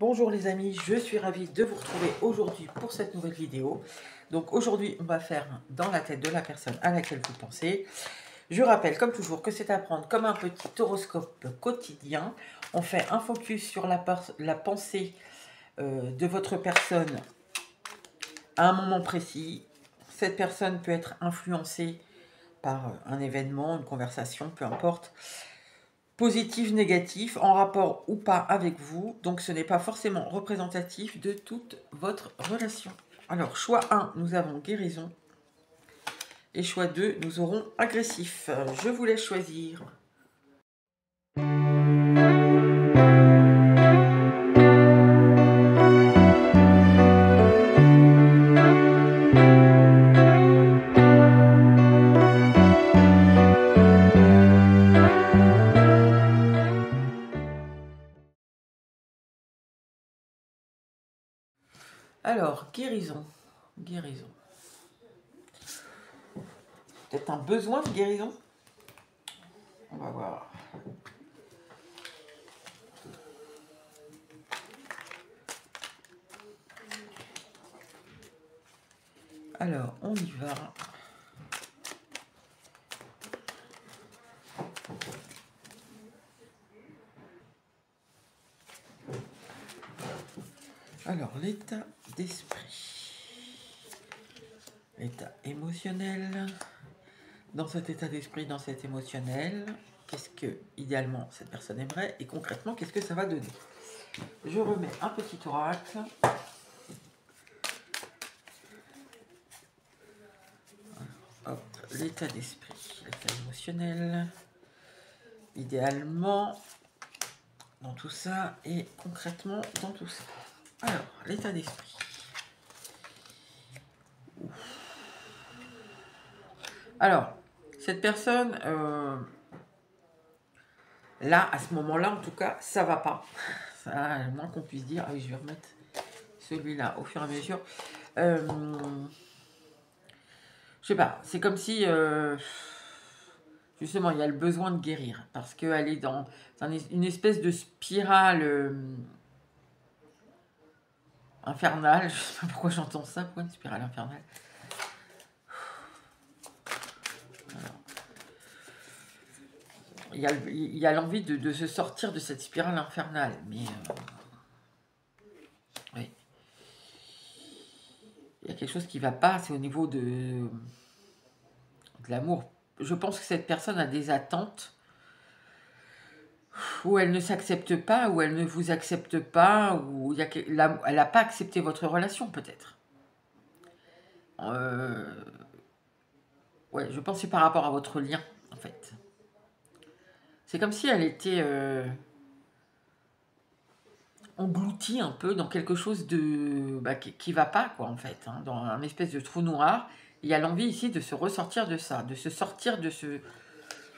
Bonjour les amis, je suis ravie de vous retrouver aujourd'hui pour cette nouvelle vidéo. Donc aujourd'hui, on va faire dans la tête de la personne à laquelle vous pensez. Je rappelle comme toujours que c'est à prendre comme un petit horoscope quotidien. On fait un focus sur la pensée de votre personne à un moment précis. Cette personne peut être influencée par un événement, une conversation, peu importe. Positif, négatif, en rapport ou pas avec vous. Donc, ce n'est pas forcément représentatif de toute votre relation. Alors, choix 1, nous avons guérison. Et choix 2, nous aurons agressif. Je vous laisse choisir. Alors, guérison. Guérison. Peut-être un besoin de guérison? On va voir. Alors, on y va. Alors, l'état d'esprit. L'état émotionnel. Dans cet état d'esprit, dans cet émotionnel, qu'est-ce que, idéalement, cette personne aimerait? Et concrètement, qu'est-ce que ça va donner? Je remets un petit oracle. L'état d'esprit, l'état émotionnel, idéalement, dans tout ça, et concrètement, dans tout ça. Alors, l'état d'esprit. Alors, cette personne, là, à ce moment-là, en tout cas, ça va pas. Ça, le moins qu'on puisse dire. Ah oui, je vais remettre celui-là au fur et à mesure. Je sais pas, c'est comme si, justement, il y a le besoin de guérir. Parce qu'elle est dans une espèce de spirale infernale. Je sais pas pourquoi j'entends ça. Pourquoi une spirale infernale? Il y a l'envie de se sortir de cette spirale infernale. Mais, oui. Il y a quelque chose qui ne va pas, c'est au niveau de l'amour. Je pense que cette personne a des attentes où elle ne s'accepte pas, où elle ne vous accepte pas, où elle n'a pas accepté votre relation peut-être. Ouais, je pense que c'est par rapport à votre lien, en fait. C'est comme si elle était engloutie un peu dans quelque chose de qui va pas, quoi, en fait, hein, dans un espèce de trou noir. Il y a l'envie ici de se ressortir de ça, de se sortir de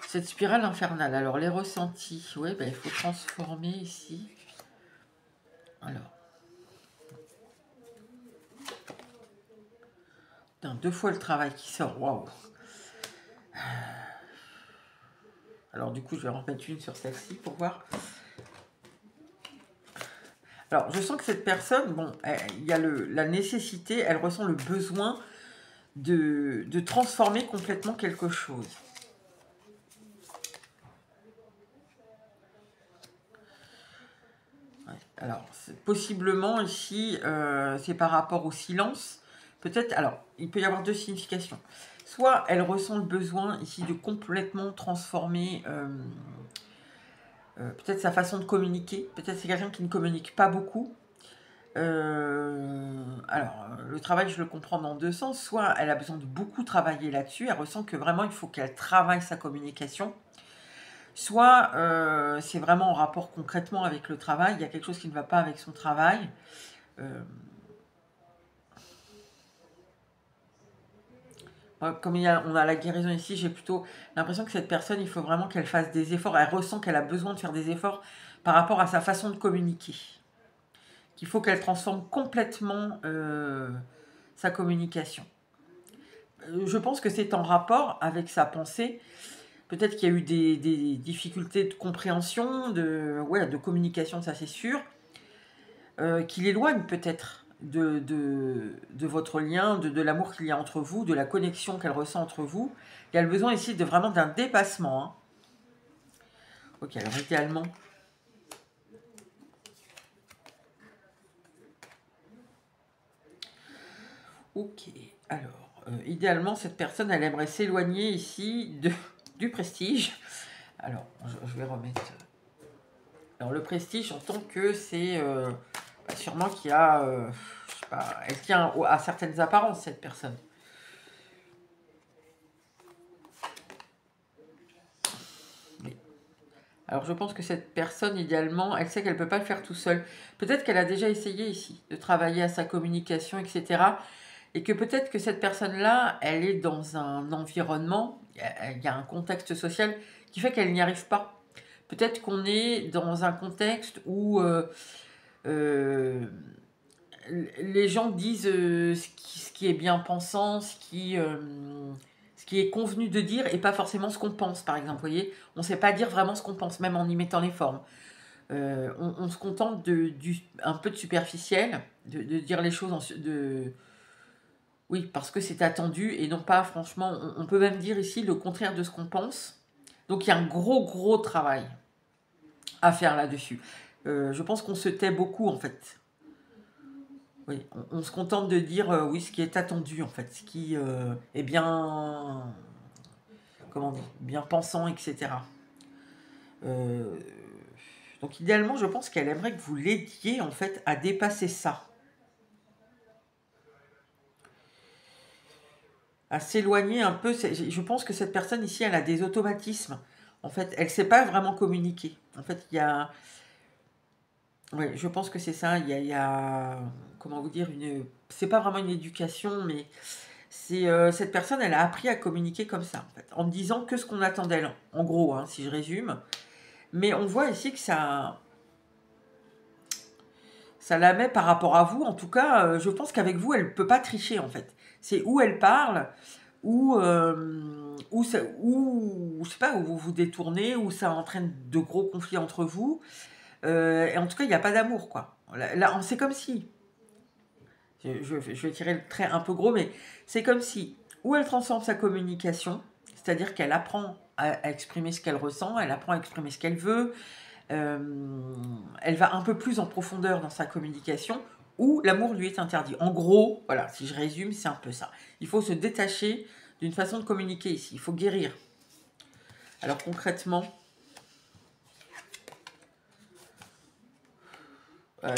cette spirale infernale. Alors, les ressentis, ouais, il faut transformer ici. Alors, putain, 2 fois le travail qui sort, waouh. Alors, du coup, je vais en remettre une sur celle-ci pour voir. Alors, je sens que cette personne, bon, il y a la nécessité, elle ressent le besoin de transformer complètement quelque chose. Ouais, alors, possiblement ici, c'est par rapport au silence. Peut-être, alors, il peut y avoir 2 significations. Soit elle ressent le besoin ici de complètement transformer peut-être sa façon de communiquer. Peut-être c'est quelqu'un qui ne communique pas beaucoup. Alors, le travail, je le comprends dans 2 sens. Soit elle a besoin de beaucoup travailler là-dessus, elle ressent que vraiment il faut qu'elle travaille sa communication. Soit c'est vraiment en rapport concrètement avec le travail, il y a quelque chose qui ne va pas avec son travail. Comme on a la guérison ici, j'ai plutôt l'impression que cette personne, il faut vraiment qu'elle fasse des efforts. Elle ressent qu'elle a besoin de faire des efforts par rapport à sa façon de communiquer. Qu'il faut qu'elle transforme complètement sa communication. Je pense que c'est en rapport avec sa pensée. Peut-être qu'il y a eu des difficultés de compréhension, de communication, ça c'est sûr. qui l'éloigne peut-être de votre lien, de l'amour qu'il y a entre vous, de la connexion qu'elle ressent entre vous. Il y a le besoin ici de vraiment d'un dépassement. Hein. Ok, alors idéalement... Ok, alors, idéalement, cette personne, elle aimerait s'éloigner ici du prestige. Alors, je vais remettre... Alors, le prestige, j'entends que c'est sûrement qu'il y a... je sais pas, elle tient à certaines apparences, cette personne. Oui. Alors, je pense que cette personne, idéalement, elle sait qu'elle ne peut pas le faire tout seule. Peut-être qu'elle a déjà essayé ici de travailler à sa communication, etc., et que peut-être que cette personne-là, elle est dans un environnement, il y a un contexte social qui fait qu'elle n'y arrive pas. Peut-être qu'on est dans un contexte où les gens disent ce qui est bien pensant, ce qui est convenu de dire et pas forcément ce qu'on pense, par exemple. Vous voyez, on ne sait pas dire vraiment ce qu'on pense, même en y mettant les formes. On se contente un peu de superficiel, de dire les choses oui, parce que c'est attendu et non pas, franchement, on peut même dire ici le contraire de ce qu'on pense. Donc, il y a un gros travail à faire là-dessus. Je pense qu'on se tait beaucoup, en fait. Oui, on se contente de dire, oui, ce qui est attendu, en fait, ce qui est bien, comment dire, bien pensant, etc. Donc, idéalement, je pense qu'elle aimerait que vous l'aidiez, en fait, à dépasser ça. À s'éloigner un peu. Je pense que cette personne ici, elle a des automatismes. En fait, elle ne sait pas vraiment communiquer. En fait, il y a... Oui, je pense que c'est ça. Il y a... Comment vous dire c'est pas vraiment une éducation, mais c'est cette personne, elle a appris à communiquer comme ça, en fait, en disant que ce qu'on attend d'elle. En gros, hein, si je résume. Mais on voit ici que ça la met par rapport à vous. En tout cas, je pense qu'avec vous, elle ne peut pas tricher, en fait. C'est où elle parle, ou je sais pas, où vous vous détournez, où ça entraîne de gros conflits entre vous. Et en tout cas, il n'y a pas d'amour, quoi. Là, c'est comme si, je vais tirer le trait un peu gros, mais c'est comme si, où elle transforme sa communication, c'est-à-dire qu'elle apprend à exprimer ce qu'elle ressent, elle apprend à exprimer ce qu'elle veut, elle va un peu plus en profondeur dans sa communication, où l'amour lui est interdit. En gros, voilà, si je résume, c'est un peu ça. Il faut se détacher d'une façon de communiquer ici. Il faut guérir. Alors concrètement, je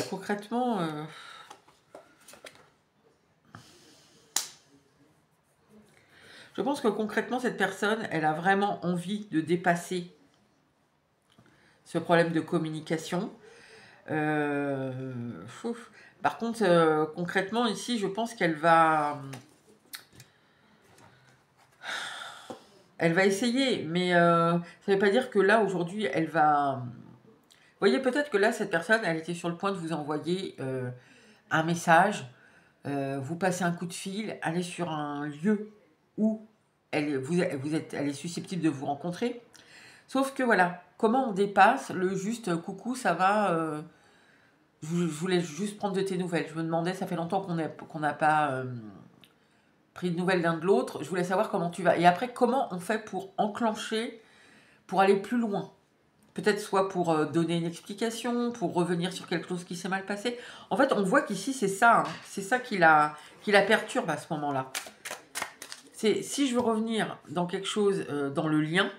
pense que concrètement, cette personne, elle a vraiment envie de dépasser ce problème de communication. Par contre, concrètement, ici, je pense qu'elle va... Elle va essayer, mais ça ne veut pas dire que là, aujourd'hui, elle va... Vous voyez, peut-être que là, cette personne, elle était sur le point de vous envoyer un message, vous passez un coup de fil, aller sur un lieu où elle est susceptible de vous rencontrer. Sauf que voilà, comment on dépasse le juste coucou, ça va, je voulais juste prendre de tes nouvelles. Je me demandais, ça fait longtemps qu'on n'a pas pris de nouvelles l'un de l'autre. Je voulais savoir comment tu vas. Et après, comment on fait pour enclencher, pour aller plus loin? Peut-être soit pour donner une explication, pour revenir sur quelque chose qui s'est mal passé. En fait, on voit qu'ici, c'est ça. Hein, c'est ça qui la perturbe à ce moment-là. Si je veux revenir dans quelque chose, dans le lien,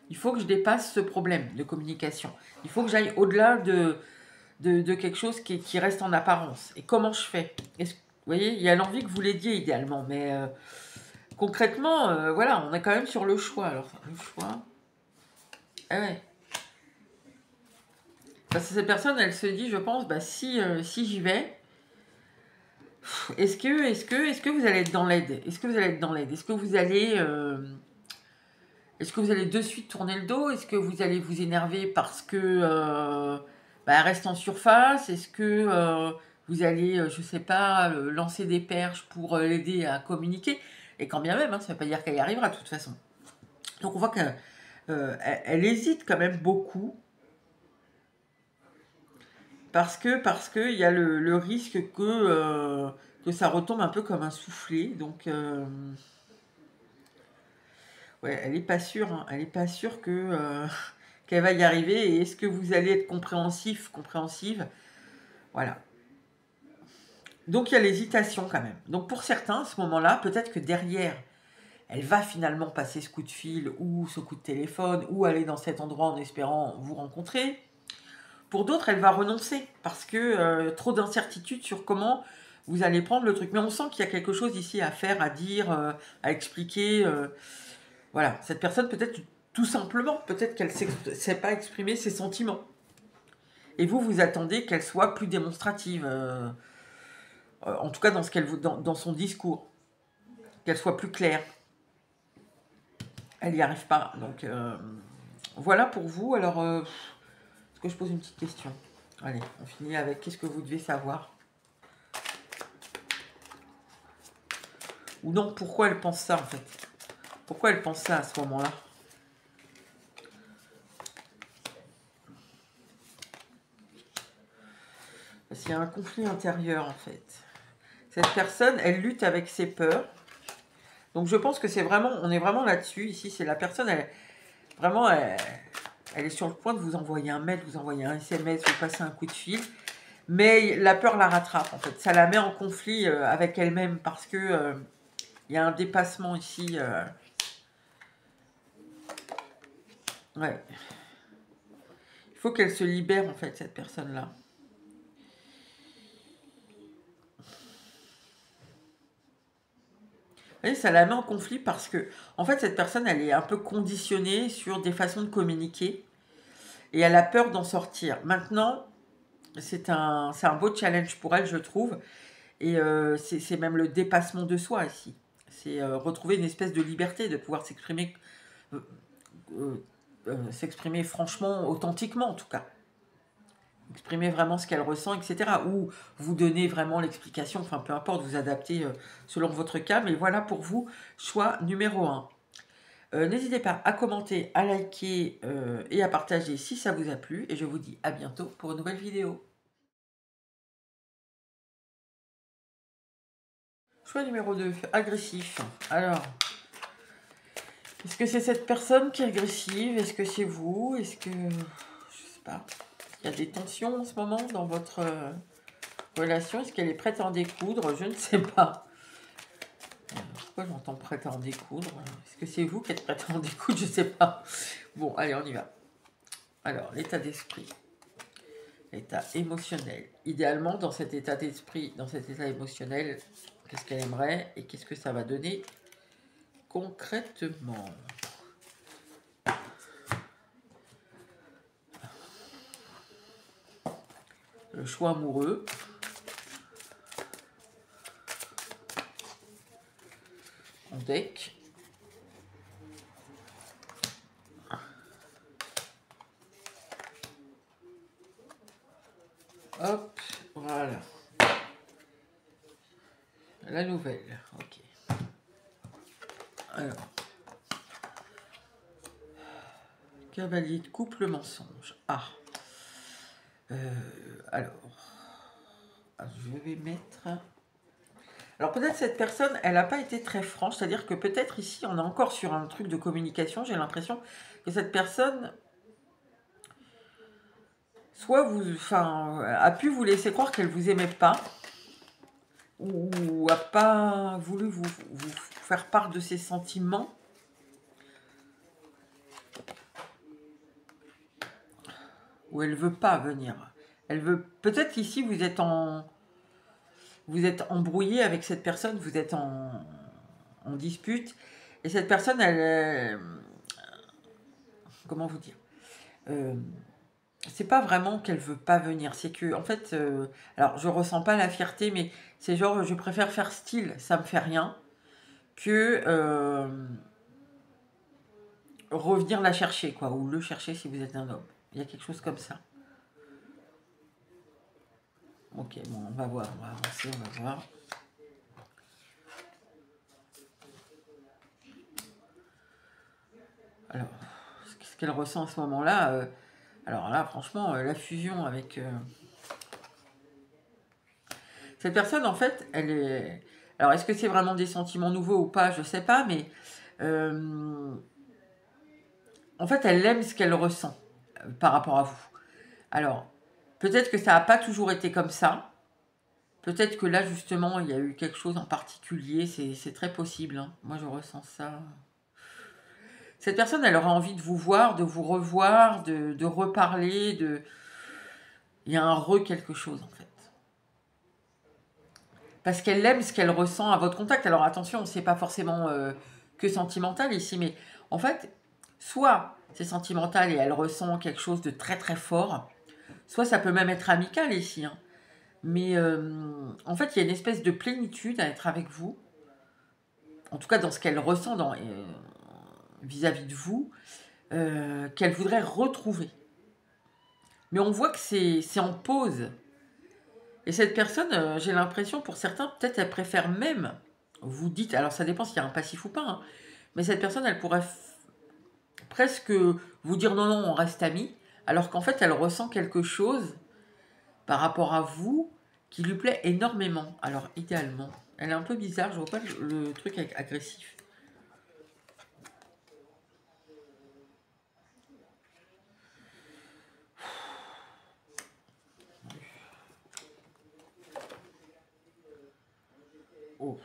il faut que je dépasse ce problème de communication. Il faut que j'aille au-delà de quelque chose qui reste en apparence. Et comment je fais? Vous voyez, il y a l'envie que vous l'aidiez idéalement, mais concrètement, voilà, on est quand même sur le choix. Alors, le choix... Ah ouais. Parce que cette personne, elle se dit, je pense, bah, si j'y vais, est-ce que vous allez être dans l'aide? Est-ce que vous allez être dans l'aide? Est-ce que vous allez... est-ce que vous allez de suite tourner le dos? Est-ce que vous allez vous énerver parce que elle reste en surface? Est-ce que vous allez, je sais pas, lancer des perches pour l'aider à communiquer? Et quand bien même, hein, ça ne veut pas dire qu'elle y arrivera de toute façon. Donc on voit qu'elle hésite quand même beaucoup. parce que il y a le risque que ça retombe un peu comme un soufflet. Donc, ouais, elle n'est pas sûre, hein, elle n'est pas sûre qu'elle va y arriver. Et est-ce que vous allez être compréhensif, compréhensive? Voilà. Donc, il y a l'hésitation quand même. Donc, pour certains, à ce moment-là, peut-être que derrière, elle va finalement passer ce coup de fil ou ce coup de téléphone ou aller dans cet endroit en espérant vous rencontrer. Pour d'autres, elle va renoncer parce que trop d'incertitudes sur comment vous allez prendre le truc. Mais on sent qu'il y a quelque chose ici à faire, à dire, à expliquer. Voilà, cette personne peut-être tout simplement, peut-être qu'elle ne sait pas exprimer ses sentiments. Et vous, vous attendez qu'elle soit plus démonstrative, en tout cas dans, dans son discours, qu'elle soit plus claire. Elle n'y arrive pas. Donc voilà pour vous. Alors, est-ce que je pose une petite question? Allez, on finit avec qu'est-ce que vous devez savoir? Ou non, pourquoi elle pense ça en fait? Pourquoi elle pense ça à ce moment-là? Parce qu'il y a un conflit intérieur en fait. Cette personne, elle lutte avec ses peurs. Donc je pense que c'est vraiment, on est vraiment là-dessus. Ici, c'est la personne, vraiment, elle est sur le point de vous envoyer un mail, vous envoyer un SMS, vous passer un coup de fil. Mais la peur la rattrape en fait. Ça la met en conflit avec elle-même parce que il y a un dépassement ici. Ouais. Il faut qu'elle se libère en fait, cette personne-là. Vous voyez, ça la met en conflit parce que, en fait, cette personne, elle est un peu conditionnée sur des façons de communiquer et elle a peur d'en sortir. Maintenant, c'est un beau challenge pour elle, je trouve, et c'est même le dépassement de soi ici. C'est retrouver une espèce de liberté, de pouvoir euh, s'exprimer franchement, authentiquement en tout cas. Exprimer vraiment ce qu'elle ressent, etc. Ou vous donner vraiment l'explication, enfin peu importe, vous adaptez selon votre cas. Mais voilà pour vous, choix numéro 1. N'hésitez pas à commenter, à liker et à partager si ça vous a plu. Et je vous dis à bientôt pour une nouvelle vidéo. Choix numéro 2, agressif. Alors, est-ce que c'est cette personne qui est agressive? Est-ce que c'est vous? Est-ce que... Je sais pas. Il y a des tensions en ce moment dans votre relation. Est-ce qu'elle est prête à en découdre? Je ne sais pas. Pourquoi j'entends prête à en découdre? Est-ce que c'est vous qui êtes prête à en découdre? Je ne sais pas. Bon, allez, on y va. Alors, l'état d'esprit. L'état émotionnel. Idéalement, dans cet état d'esprit, dans cet état émotionnel, qu'est-ce qu'elle aimerait et qu'est-ce que ça va donner concrètement? Le choix amoureux. En deck. Hop, voilà. La nouvelle, ok. Alors. Cavalier de couple, mensonge. Ah. Alors, je vais mettre... Alors peut-être cette personne, elle n'a pas été très franche, c'est-à-dire que peut-être ici, on est encore sur un truc de communication, j'ai l'impression que cette personne, soit a pu vous laisser croire qu'elle vous aimait pas, ou a pas voulu vous faire part de ses sentiments. Ou elle veut pas venir. Elle veut... Peut-être qu'ici, vous êtes embrouillé avec cette personne, vous êtes en dispute, et cette personne, elle... comment vous dire, c'est pas vraiment qu'elle veut pas venir, c'est que, en fait, alors je ressens pas la fierté, mais c'est genre, je préfère faire style, ça me fait rien, que revenir la chercher, quoi, ou le chercher si vous êtes un homme. Il y a quelque chose comme ça. Ok, bon, on va voir, on va avancer, on va voir. Alors, ce qu'elle ressent à ce moment-là, alors là, franchement, la fusion avec Cette personne, en fait, elle est... Alors, est-ce que c'est vraiment des sentiments nouveaux ou pas? Je sais pas, mais... en fait, elle aime ce qu'elle ressent par rapport à vous. Alors, peut-être que ça n'a pas toujours été comme ça. Peut-être que là, justement, il y a eu quelque chose en particulier. C'est très possible. Hein. Moi, je ressens ça. Cette personne, elle aura envie de vous voir, de vous revoir, de reparler. Il y a un quelque chose, en fait. Parce qu'elle aime ce qu'elle ressent à votre contact. Alors, attention, c'est pas forcément que sentimental ici, mais en fait, soit c'est sentimental et elle ressent quelque chose de très très fort, soit ça peut même être amical ici. Hein. Mais en fait, il y a une espèce de plénitude à être avec vous, en tout cas dans ce qu'elle ressent vis-à-vis de vous, qu'elle voudrait retrouver. Mais on voit que c'est en pause. Et cette personne, j'ai l'impression, pour certains, peut-être elle préfère même, vous dites, alors ça dépend s'il y a un passif ou pas, hein, mais cette personne, elle pourrait presque vous dire non, non, on reste amis, alors qu'en fait, elle ressent quelque chose par rapport à vous qui lui plaît énormément. Alors, idéalement, elle est un peu bizarre, je vois pas le truc agressif. Oh.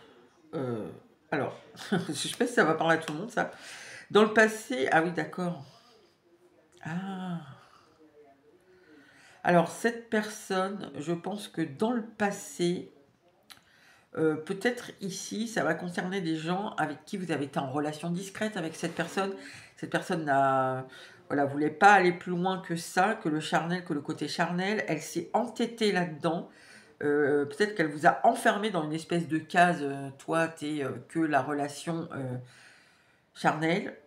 Alors, je sais pas si ça va parler à tout le monde, ça. Dans le passé, ah oui, d'accord. Ah. Alors, cette personne, je pense que dans le passé, peut-être ici, ça va concerner des gens avec qui vous avez été en relation discrète avec cette personne. Cette personne n'a, voilà, voulait pas aller plus loin que ça, que le charnel, que le côté charnel. Elle s'est entêtée là-dedans. Peut-être qu'elle vous a enfermé dans une espèce de case. Toi, t'es que la relation charnelle.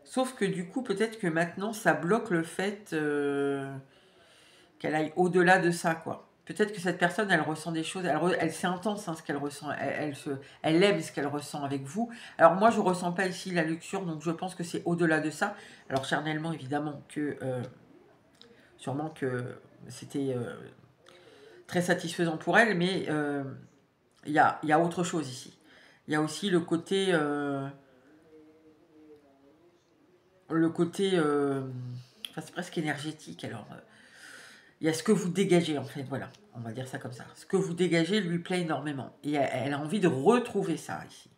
Sauf que du coup, peut-être que maintenant, ça bloque le fait qu'elle aille au-delà de ça, quoi. Peut-être que cette personne, elle ressent des choses, c'est intense hein, ce qu'elle ressent, elle aime ce qu'elle ressent avec vous. Alors moi, je ne ressens pas ici la luxure, donc je pense que c'est au-delà de ça. Alors charnellement, évidemment, que sûrement que c'était très satisfaisant pour elle, mais il y a autre chose ici. Il y a aussi le côté... enfin, c'est presque énergétique, alors... il y a ce que vous dégagez, en fait, voilà. On va dire ça comme ça. Ce que vous dégagez lui plaît énormément. Et elle a envie de retrouver ça ici.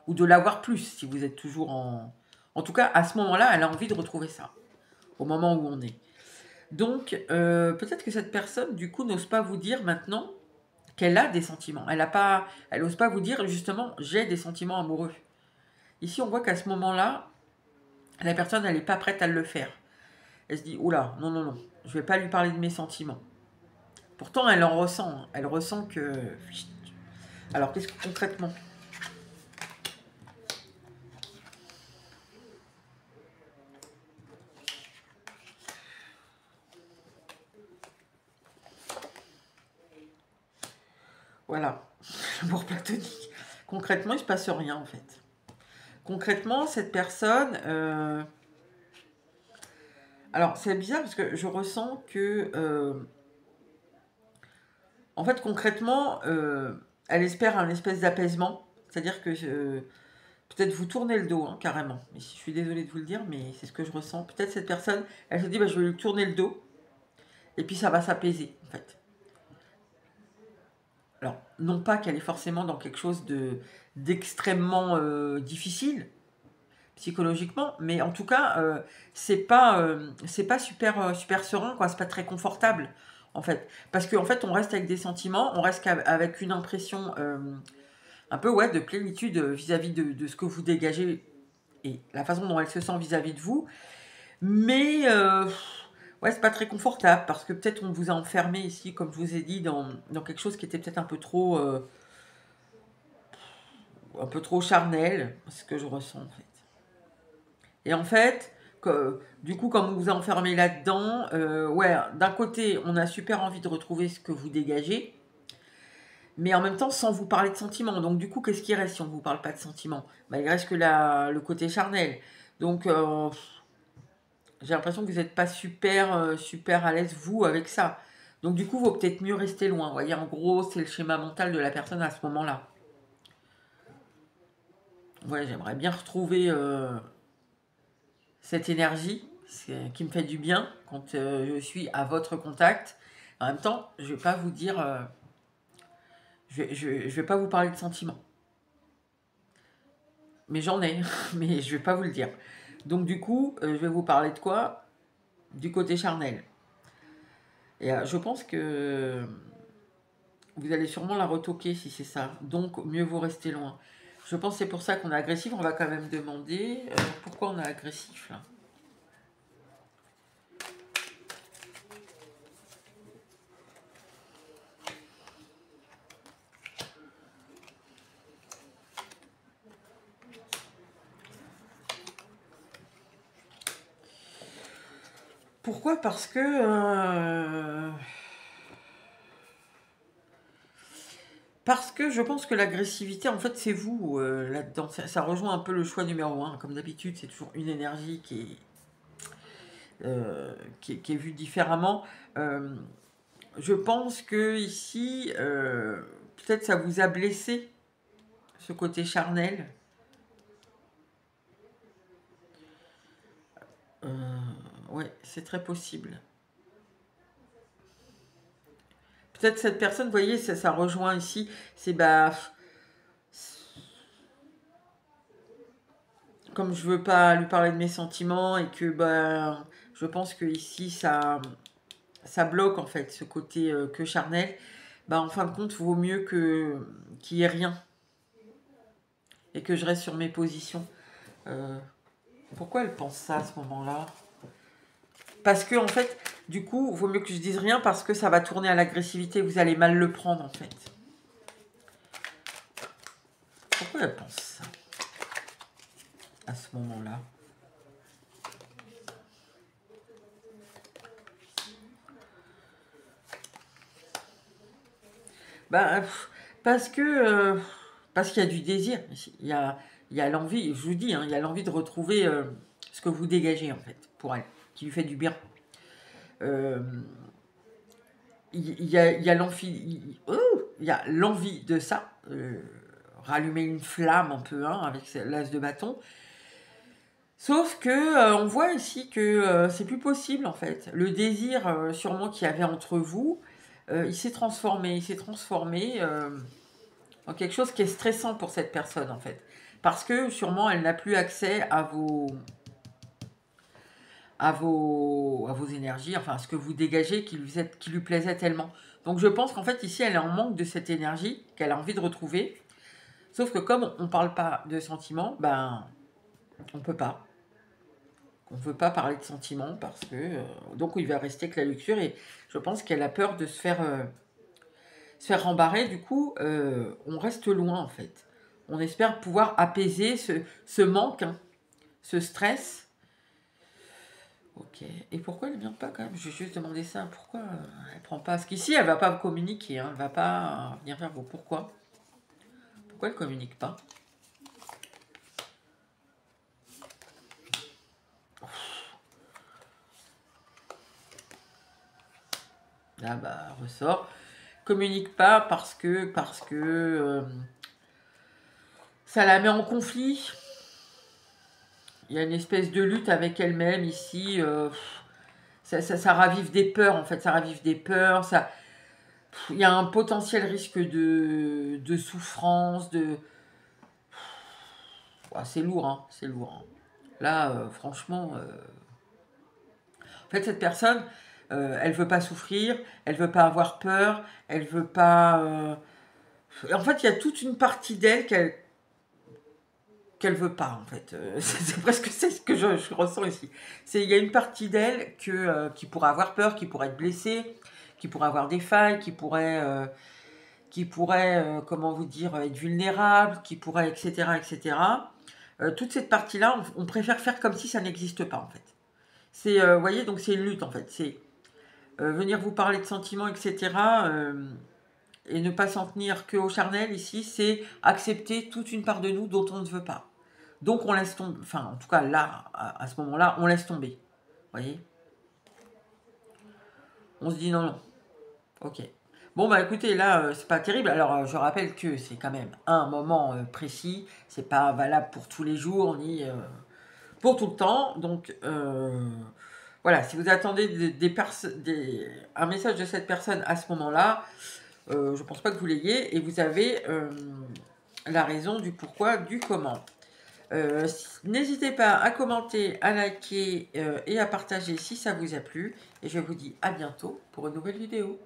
Ou de l'avoir plus, si vous êtes toujours en... En tout cas, à ce moment-là, elle a envie de retrouver ça. Au moment où on est. Donc, peut-être que cette personne, du coup, n'ose pas vous dire maintenant qu'elle a des sentiments. Elle n'ose pas vous dire, justement, j'ai des sentiments amoureux. Ici, on voit qu'à ce moment-là, la personne, elle n'est pas prête à le faire. Elle se dit, oula, non, non, non, je ne vais pas lui parler de mes sentiments. Pourtant, elle en ressent. Hein. Elle ressent que... Alors, qu'est-ce que concrètement? Voilà. L'amour platonique. Concrètement, il ne se passe rien, en fait. Concrètement, cette personne... Alors, c'est bizarre parce que je ressens que... En fait, concrètement, elle espère un espèce d'apaisement. C'est-à-dire que peut-être vous tournez le dos, hein, carrément. Mais je suis désolée de vous le dire, mais c'est ce que je ressens. Peut-être cette personne, elle se dit, bah, je vais lui tourner le dos. Et puis ça va s'apaiser, en fait. Alors, non pas qu'elle est forcément dans quelque chose d'extrêmement difficile, psychologiquement, mais en tout cas, c'est pas super, super serein, quoi. C'est pas très confortable, en fait. Parce qu'en fait, on reste avec des sentiments, on reste avec une impression un peu ouais, de plénitude vis-à-vis de ce que vous dégagez et la façon dont elle se sent vis-à-vis de vous. Mais ouais, c'est pas très confortable parce que peut-être on vous a enfermé ici, comme je vous ai dit, dans quelque chose qui était peut-être un peu trop charnel, c'est ce que je ressens en fait. Et en fait, du coup, comme on vous a enfermé là-dedans, ouais, d'un côté, on a super envie de retrouver ce que vous dégagez, mais en même temps, sans vous parler de sentiments. Donc, du coup, qu'est-ce qui reste si on ne vous parle pas de sentiments? Bah, il reste que le côté charnel. Donc, j'ai l'impression que vous n'êtes pas super, super à l'aise, vous, avec ça. Donc du coup, il vaut peut-être mieux rester loin. Vous voyez, en gros, c'est le schéma mental de la personne à ce moment-là. Ouais, j'aimerais bien retrouver cette énergie qui me fait du bien quand je suis à votre contact. En même temps, je ne vais pas vous dire... je vais pas vous parler de sentiments. Mais j'en ai, mais je vais pas vous le dire. Donc du coup, je vais vous parler de quoi? Du côté charnel. Et je pense que vous allez sûrement la retoquer si c'est ça. Donc mieux vaut rester loin. Je pense que c'est pour ça qu'on est agressif. On va quand même demander pourquoi on est agressif là. Pourquoi? Parce que je pense que l'agressivité, en fait, c'est vous là-dedans. Ça rejoint un peu le choix numéro 1. Comme d'habitude, c'est toujours une énergie qui est vue différemment. Je pense que ici, peut-être ça vous a blessé, ce côté charnel. Ouais, c'est très possible. Peut-être cette personne, vous voyez, ça rejoint ici, c'est bah... Comme je veux pas lui parler de mes sentiments et que bah, je pense que ici ça bloque en fait ce côté que charnel, bah en fin de compte, il vaut mieux qu'il n'y ait rien et que je reste sur mes positions. Pourquoi elle pense ça à ce moment-là? Parce que en fait, du coup, il vaut mieux que je dise rien parce que ça va tourner à l'agressivité, vous allez mal le prendre en fait. Pourquoi elle pense ça à ce moment-là? Bah, parce qu'il y a du désir. Il y a l'envie, je vous dis, hein, il y a l'envie de retrouver ce que vous dégagez en fait pour elle, qui lui fait du bien. Il y a l'envie, il y a l'envie de ça, rallumer une flamme un peu hein, avec l'as de bâton. Sauf que on voit ici que c'est plus possible en fait. Le désir sûrement qu'il y avait entre vous, il s'est transformé. Il s'est transformé en quelque chose qui est stressant pour cette personne en fait. Parce que sûrement elle n'a plus accès à vos énergies, enfin à ce que vous dégagez qui lui plaisait tellement. Donc je pense qu'en fait ici elle est en manque de cette énergie qu'elle a envie de retrouver. Sauf que comme on ne parle pas de sentiments, ben on peut pas. On ne veut pas parler de sentiments parce que donc il va rester que la luxure et je pense qu'elle a peur de se faire rembarrer. Du coup, on reste loin en fait. On espère pouvoir apaiser ce manque, hein, ce stress. Ok. Et pourquoi elle ne vient pas quand même? Je vais juste demander ça. Pourquoi elle prend pas? Parce qu'ici, elle va pas communiquer. Hein, elle va pas venir vers vous. Pourquoi? Pourquoi elle communique pas? Là, bah, ressort. Communique pas parce que ça la met en conflit. Il y a une espèce de lutte avec elle-même ici. Ça ravive des peurs, en fait. Ça ravive des peurs. Il y a un potentiel risque de souffrance, c'est lourd, hein, c'est lourd. Hein. Là, franchement... En fait, cette personne, elle veut pas souffrir, elle veut pas avoir peur, elle veut pas... En fait, il y a toute une partie d'elle qu'elle veut pas, en fait. C'est presque ce que je ressens ici. Il y a une partie d'elle qui pourrait avoir peur, qui pourrait être blessée, qui pourrait avoir des failles, qui pourrait comment vous dire, être vulnérable, qui pourrait, etc., etc. Toute cette partie-là, on préfère faire comme si ça n'existe pas, en fait. Vous voyez, donc c'est une lutte, en fait. C'est venir vous parler de sentiments, etc., et ne pas s'en tenir qu'au charnel, ici, c'est accepter toute une part de nous dont on ne veut pas. Donc on laisse tomber, enfin, en tout cas, là, à ce moment-là, on laisse tomber. Vous voyez? On se dit non, non. Ok. Bon, bah écoutez, là, c'est pas terrible. Alors, je rappelle que c'est quand même un moment précis. C'est pas valable pour tous les jours, ni pour tout le temps. Donc, voilà, si vous attendez un message de cette personne à ce moment-là, je pense pas que vous l'ayez. Et vous avez la raison du pourquoi, du comment. N'hésitez pas à commenter, à liker et à partager si ça vous a plu. Et je vous dis à bientôt pour une nouvelle vidéo.